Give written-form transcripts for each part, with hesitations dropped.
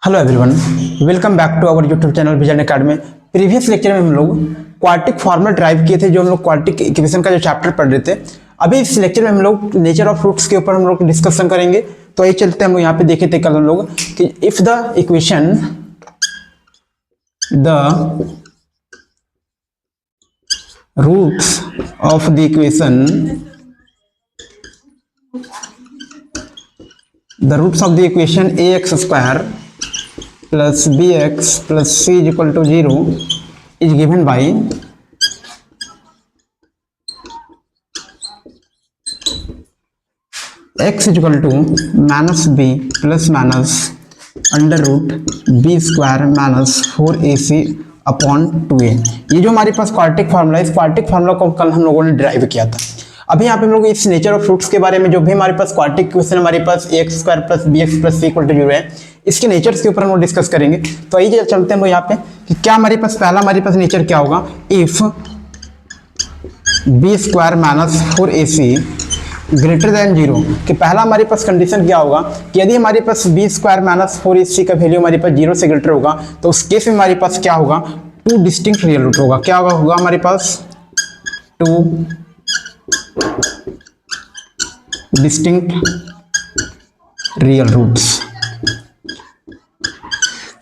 Hello everyone, welcome back to our YouTube channel Vision Academy. Previous lecture में हम लोग quadratic formula drive किए थे, जो हम लोग क्वाड्रेटिक इक्वेशन का जो चैप्टर पढ़ रहे थे। अभी इस लेक्चर में हम लोग नेचर ऑफ रूट्स के ऊपर हम लोग डिस्कशन करेंगे। तो ये चलते हम लोग यहाँ पे देखे थे कल हम लोग कि if the equation roots of the equation ax square plus bx plus c is equal to 0 is given by x is equal to minus b plus minus under root B square minus 4ac upon 2a। ये जो हमारे पास quadratic formula है, इस quadratic formula को कल हम लोगों ने ड्राइव किया था। अभी यहाँ पे हम लोग इस नेचर ऑफ रूट्स के बारे में, जो भी हमारे पास क्वाड्रेटिक इक्वेशन हमारे पास ax square plus bx plus c equal to 0 है, इसके नेचर्स के ऊपर हम लोग डिस्कस करेंगे। तो आइए चलते हैं हम यहाँ पे कि क्या हमारे पास पहला हमारे पास नेचर क्या होगा। If B square minus 4ac greater than 0, कि पहला हमारे पास कंडीशन क्या होगा कि यदि हमारे पास बी स्क्वायर माइनस 4ac का वैल्यू हमारे पास 0 से ग्रेटर होगा, तो उस केस में हमारे पास क्या होगा, 2 डिस्टिंक्ट रियल रूट होगा। क्या होगा हमारे पास 2 डिस्टिंक्ट रियल रूट्स।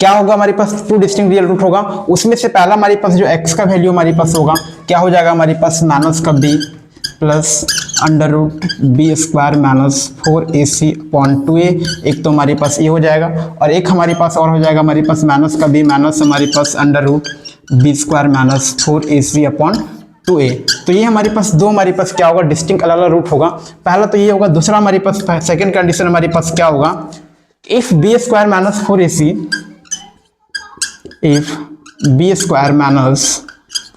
क्या होगा हमारे पास 2 डिस्टिंक्ट रियल रूट होगा। उसमें से पहला हमारे पास जो x का वैल्यू हमारे पास होगा, क्या हो जाएगा हमारे पास माइनस का b plus under root B square minus 4ac upon 2a। एक तो हमारे पास ये हो जाएगा, और एक हमारे पास और हो जाएगा हमारे पास माइनस का b माइनस हमारे पास under root B square minus 4ac upon 2a। तो ये हमारे पास दो हमारे पास क्या होगा, डिस्टिंक्ट अलग अलग रूट होगा। पहला तो ये होगा। दूसरा हमारे पास सेकंड कंडीशन हमारे पास क्या होगा, if B square minus 4ac, if B square minus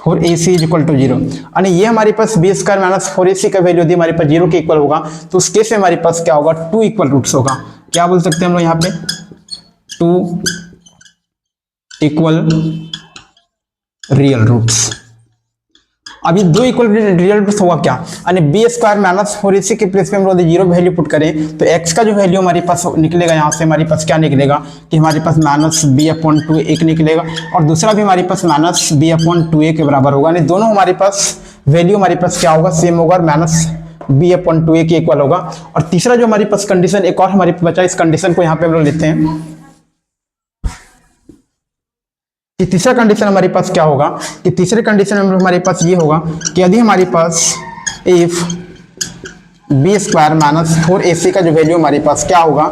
4ac is equal to 0, यानी ये हमारे पास बी स्क्वायर माइनस 4ac का वैल्यू यदि हमारे पास 0 के इक्वल होगा, तो उस केस में हमारे पास क्या होगा, 2 इक्वल रूट्स होगा। क्या बोल सकते हैं हम लोग यहाँ पे, 2 इक्वल रियल रूट्स। अभी 2 इक्वल रियल रूट्स होगा क्या, यानी बी स्क्वायर माइनस 4ac के प्लेस पे हम लोग 0 वैल्यू पुट करें, तो x का जो वैल्यू हमारे पास निकलेगा, यहाँ से हमारे पास क्या निकलेगा कि हमारे पास माइनस बी अपॉन 2 एक निकलेगा, और दूसरा भी हमारे पास माइनस बी अपॉन 2a के बराबर होगा। यानी दोनों हमारे पास वैल्यू हमारे पास क्या होगा, सेम होगा, और माइनस बी अपॉन 2a के इक्वल होगा। और तीसरा जो हमारे पास कंडीशन एक और हमारे पास बचा, इस कंडीशन को यहाँ पे हम लोग लेते हैं। तीसरा कंडीशन हमारे पास क्या होगा कि तीसरे कंडीशन में हमारे पास ये होगा कि यदि हमारे पास if B square minus 4ac का जो वैल्यू हमारे पास क्या होगा,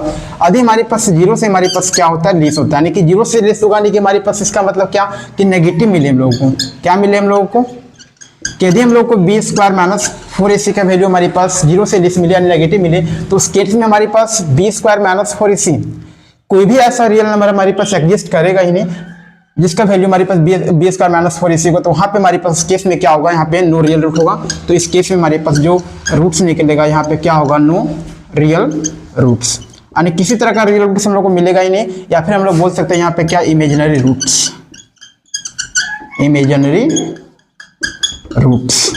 यदि हमारे पास 0 से हमारे पास क्या होता है, लेस होता है, यानी कि 0 से लेस होगा, यानी कि हमारे पास इसका मतलब क्या कि नेगेटिव मिले हम लोगों को। क्या मिले हम लोगों को कि यदि हम लोग को बी स्क्वायर माइनस 4ac का वैल्यू हमारे पास 0 से लेस मिले, यानी नेगेटिव मिले, तो उस केस में हमारे पास बी स्क्वायर माइनस 4ac कोई भी ऐसा रियल नंबर हमारे पास एग्जिस्ट करेगा ही नहीं जिसका वैल्यू हमारे पास बी स्क्वायर माइनस 4ac को। तो वहाँ पे हमारे पास केस में क्या होगा, यहाँ पे नो रियल रूट होगा। तो इस केस में हमारे पास जो रूट्स निकलेगा, यहाँ पे क्या होगा, नो रियल रूट्स, यानी किसी तरह का रियल रूट्स हम लोग को मिलेगा ही नहीं, या फिर हम लोग बोल सकते हैं यहाँ पे क्या, इमेजिनरी रूट्स, इमेजिनरी रूट्स।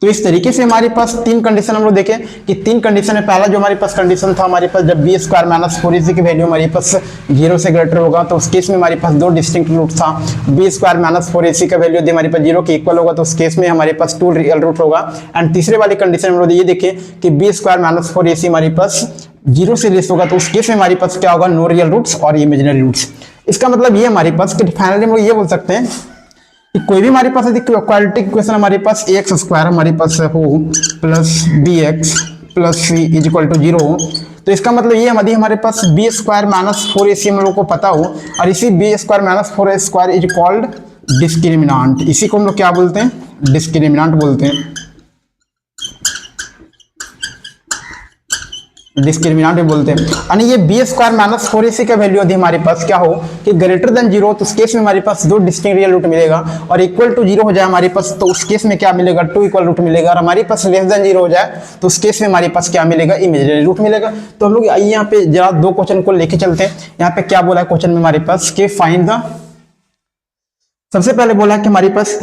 तो इस तरीके से हमारे पास 3 कंडीशन हम लोग देखें कि 3 कंडीशन है। पहला जो हमारे पास कंडीशन था, हमारे पास जब बी स्क्वायर माइनस 4ac की वैल्यू हमारे पास 0 से ग्रेटर होगा, तो उस केस में हमारे पास 2 डिस्टिंक्ट रूट था। बी स्क्वायर माइनस 4ac का वैल्यू यदि हमारे पास 0 के इक्वल होगा, तो उस केस में हमारे पास 2 रियल रूट होगा। एंड तीसरे वाली कंडीशन हम लोग ये देखें कि बी स्क्वायर माइनस 4ac हमारे पास 0 से लेस होगा, तो उस केस में हमारे पास क्या होगा, नो रियल रूट्स और इमेजिनरी रूट्स। इसका मतलब ये हमारे पास कि फाइनली हम लोग ये बोल सकते हैं कि कोई भी हमारे पास यदि क्वाड्रेटिक इक्वेशन हमारे पास ax स्क्वायर हमारे पास हो plus bx plus c is equal to 0, तो इसका मतलब ये हमारे पास बी स्क्वायर माइनस 4ac हम लोग को पता हो, और इसी b square minus 4ac square is called discriminant. इसी को हम लोग क्या बोलते हैं, डिस्क्रिमिनांट बोलते हैं, डिस्क्रिमिनांट बोलते हैं। यानी ये बी स्क्वायर माइनस 4ac का वैल्यू यदि हमारे पास क्या हो कि ग्रेटर देन 0, तो उस केस में हमारे पास 2 डिस्टिंक्ट रियल रूट मिलेगा, और इक्वल टू 0 हो जाए हमारे पास, तो उस केस में क्या मिलेगा, 2 इक्वल रूट मिलेगा। और हमारे पास लेस देन 0 हो जाए, तो उस केस में हमारे पास क्या मिलेगा, इमेजिनरी रूट मिलेगा। तो हम लोग यहाँ पे जरा 2 क्वेश्चन को लेके चलते हैं। यहाँ पे क्या बोला है क्वेश्चन में हमारे पास कि फाइंड द, सबसे पहले बोला कि हमारे पास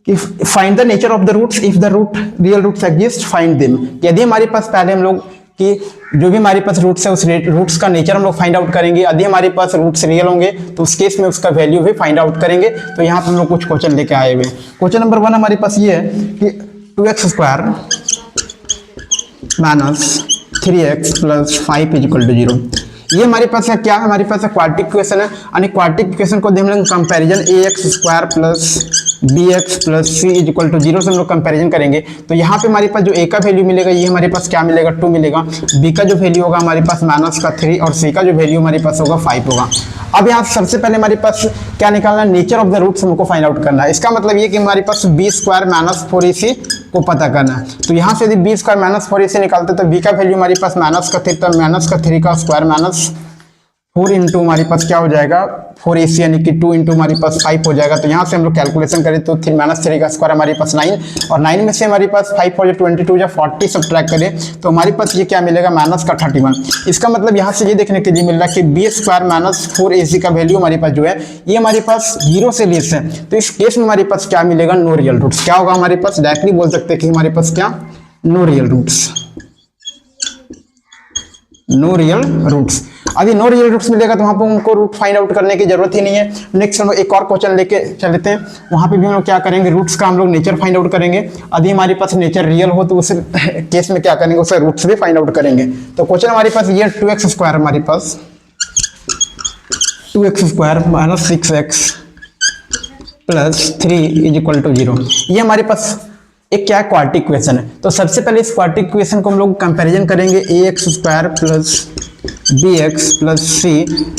कि find the nature of the roots if the root real roots exist, find them. यदि हमारे पास पहले हम लोग कि जो भी हमारे पास रूट्स है उस रूट्स का नेचर हम लोग फाइंड आउट करेंगे। यदि हमारे पास रूट्स रियल होंगे तो उस केस में उसका वैल्यू भी फाइंड आउट करेंगे। तो यहाँ पे हम लोग कुछ क्वेश्चन लेके आए हुए हैं। क्वेश्चन नंबर 1 हमारे पास ये है कि 2x² minus 3x plus 5 equal to 0। ये हमारे पास है क्या है, हमारे पास क्वाड्रेटिक इक्वेशन है। यानी क्वाड्रेटिक इक्वेशन को हम लोग comparison ax² plus bx plus c equal to 0 से हम लोग कंपैरिजन करेंगे। तो यहाँ पे हमारे पास जो a का वैल्यू मिलेगा ये हमारे पास क्या मिलेगा 2 मिलेगा, b का जो वैल्यू होगा हमारे पास -3 और c का जो वैल्यू हमारे पास होगा 5 होगा। अब यहाँ सबसे पहले हमारे पास क्या निकालना है, नेचर ऑफ द रूट्स हमको फाइंड आउट करना है। इसका मतलब ये कि हमारे पास b² -4ac को पता करना है। तो यहाँ से यदि b² -4ac निकालते तो b का वैल्यू हमारे पास -3 तो -3 का स्क्वायर -4 इंटू हमारे पास क्या हो जाएगा 4ac यानी कि 2 इंटू हमारे पास 5 हो जाएगा। तो यहाँ से हम लोग कैलकुलेशन करें तो -3 का स्क्वायर हमारे पास 9 और 9 में से हमारे पास 5 और 22 या 40 सब्ट्रैक्ट करें तो हमारे पास ये क्या मिलेगा -31। इसका मतलब यहाँ से ये देखने के लिए मिल रहा है कि b² -4ac का वैल्यू हमारे पास जो है ये हमारे पास 0 से लेस है। तो इस केस में हमारे पास क्या मिलेगा, नो रियल रूट्स। क्या होगा हमारे पास, डायरेक्टली बोल सकते हैं कि हमारे पास क्या, no real roots, no real roots. अभी नो रियल रूट्स मिलेगा तो वहाँ पर उनको रूट फाइंड आउट करने की जरूरत ही नहीं है। नेक्स्ट हम लोग एक और क्वेश्चन लेके चलते हैं, वहाँ पे भी हम लोग क्या करेंगे, रूट्स का हम लोग नेचर फाइंड आउट करेंगे। यदि हमारे पास नेचर रियल हो तो उस केस में क्या करेंगे, उसका रूट्स भी फाइंड आउट करेंगे। तो क्वेश्चन हमारे पास ये 2x² हमारे पास 2x² - 6x plus 3 equal to 0। ये हमारे पास एक क्या क्वाड्रेटिक इक्वेशन है। तो सबसे पहले इस क्वाड्रेटिक इक्वेशन को हम लोग कंपैरिजन करेंगे ax² plus bx plus c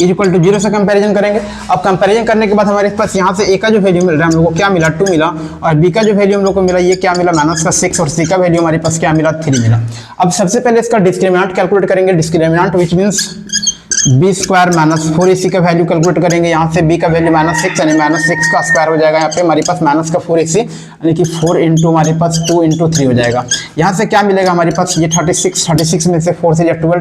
equal to 0 से कंपैरिजन करेंगे। अब कंपैरिजन करने के बाद हमारे पास यहाँ से a का जो वैल्यू मिल रहा है हम लोग को क्या मिला 2 मिला और b का जो वैल्यू हम लोग को मिला ये क्या मिला -6 और c का वैल्यू हमारे पास क्या मिला 3 मिला। अब सबसे पहले इसका डिस्क्रिमिनेंट कैलकुलेट करेंगे। Discriminant which means b² -4ac का वैल्यू कैलकुलेट करेंगे। यहाँ से b का वैल्यू -6 यानी -6 का स्क्वायर हो जाएगा। यहाँ पे हमारे पास -4ac यानी कि 4 इंटू हमारे पास 2 इंटू 3 हो जाएगा। यहाँ से क्या मिलेगा हमारे पास ये 36 में से 4 से 12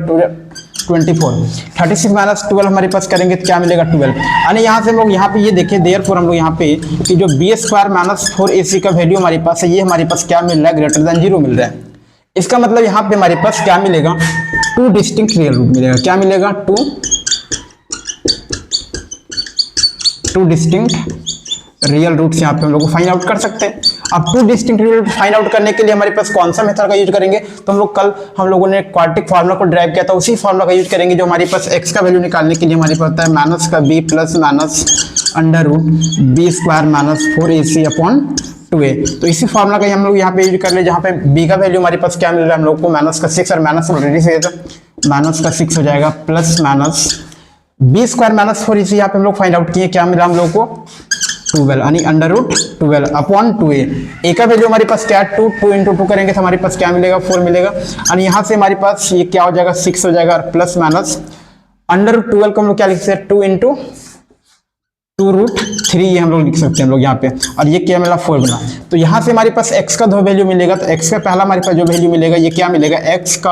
24 36 - 12 हमारे पास करेंगे तो क्या मिलेगा 12। यानी यहाँ से हम लोग यहाँ पे ये देखें देयरफॉर हम लोग यहाँ पे कि जो b² -4ac का वैल्यू हमारे पास है ये हमारे पास क्या मिल रहा है, ग्रेटर देन 0 मिल रहा है। इसका मतलब यहाँ पे हमारे पास क्या मिलेगा, 2 डिस्टिंक्ट रियल रूट मिलेगा। क्या मिलेगा, 2 डिस्टिंक्ट रियल रूट्स यहाँ पे हम लोग को फाइंड आउट कर सकते हैं। अब 2 distinct real root find out करने के लिए हमारे पास कौन सा मेथड का यूज करेंगे, तो हम लोग कल हम लोगों ने क्वाड्रेटिक फार्मूला को ड्राइव किया था, उसी फार्मूला का यूज करेंगे जो हमारे पास x का वैल्यू निकालने के लिए हमारे पास होता है -b plus -√b² -4ac upon 2a। तो इसी फार्मूला का हम लोग यहाँ पे यूज कर ले, जहाँ पे b का वैल्यू हमारे पास क्या मिल रहा है हम लोग को -6 और माइनस ऑलरेडी से -6 हो जाएगा प्लस b² -4ac यहाँ पे हम लोग फाइंड आउट किए, क्या मिला हम लोग को 12 यानी √12 अपॉन 2a। a का वैल्यू हमारे पास क्या है 2 इंटू 2 करेंगे तो हमारे पास क्या मिलेगा 4 मिलेगा। और यहाँ से हमारे पास ये क्या हो जाएगा 6 हो जाएगा प्लस √12 को हम लोग क्या लिख सकते हैं 2 इंटू 2√3 ये हम लोग लिख सकते हैं हम लोग यहाँ पे। और ये क्या मिला 4 मिला। तो यहाँ से हमारे पास x का 2 वैल्यू मिलेगा। तो x का पहला हमारे पास जो वैल्यू मिलेगा ये क्या मिलेगा x का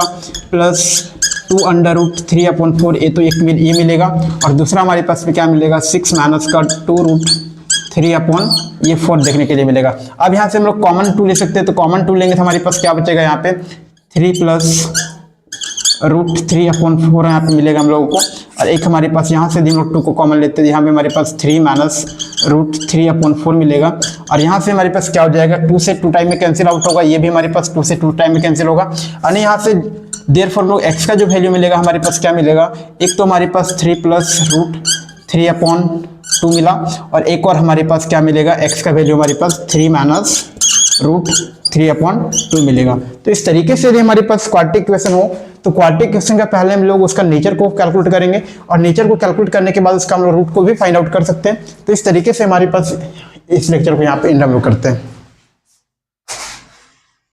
प्लस 2 √3 अपॉन 4 ये तो ये मिलेगा। और दूसरा हमारे पास में क्या मिलेगा 6 माइनस का 2√3 अपॉन ये 4 देखने के लिए मिलेगा। अब यहाँ से हम लोग कॉमन 2 ले सकते हैं। तो कॉमन 2 लेंगे तो हमारे पास क्या बचेगा यहाँ पे 3 प्लस √3 अपॉन 4 यहाँ पे मिलेगा हम लोगों को। और एक हमारे पास यहाँ से हम लोग 2 को कॉमन लेते हैं, यहाँ पे हमारे पास 3 माइनस √3 अपॉन 4 मिलेगा। और यहाँ से हमारे पास क्या हो जाएगा 2 से 2 टाइम में कैंसिल आउट होगा, ये भी हमारे पास 2 से 2 टाइम में कैंसिल होगा। और यहाँ से देयरफॉर लोग x का जो वैल्यू मिलेगा हमारे पास क्या मिलेगा, एक तो हमारे पास 3 प्लस √3 अपॉन 2 मिला। और एक और हमारे पास क्या मिलेगा x का वैल्यू हमारे पास 3 माइनस √3 अपॉन 2 मिलेगा। तो इस तरीके से यदि हमारे पास क्वाड्रेटिक इक्वेशन हो तो क्वाड्रेटिक इक्वेशन का पहले हम लोग उसका नेचर को कैलकुलेट करेंगे और नेचर को कैलकुलेट करने के बाद उसका हम लोग रूट को भी फाइंड आउट कर सकते हैं। तो इस तरीके से हमारे पास इस लेक्चर को यहाँ पे एंड हम लोग करते हैं।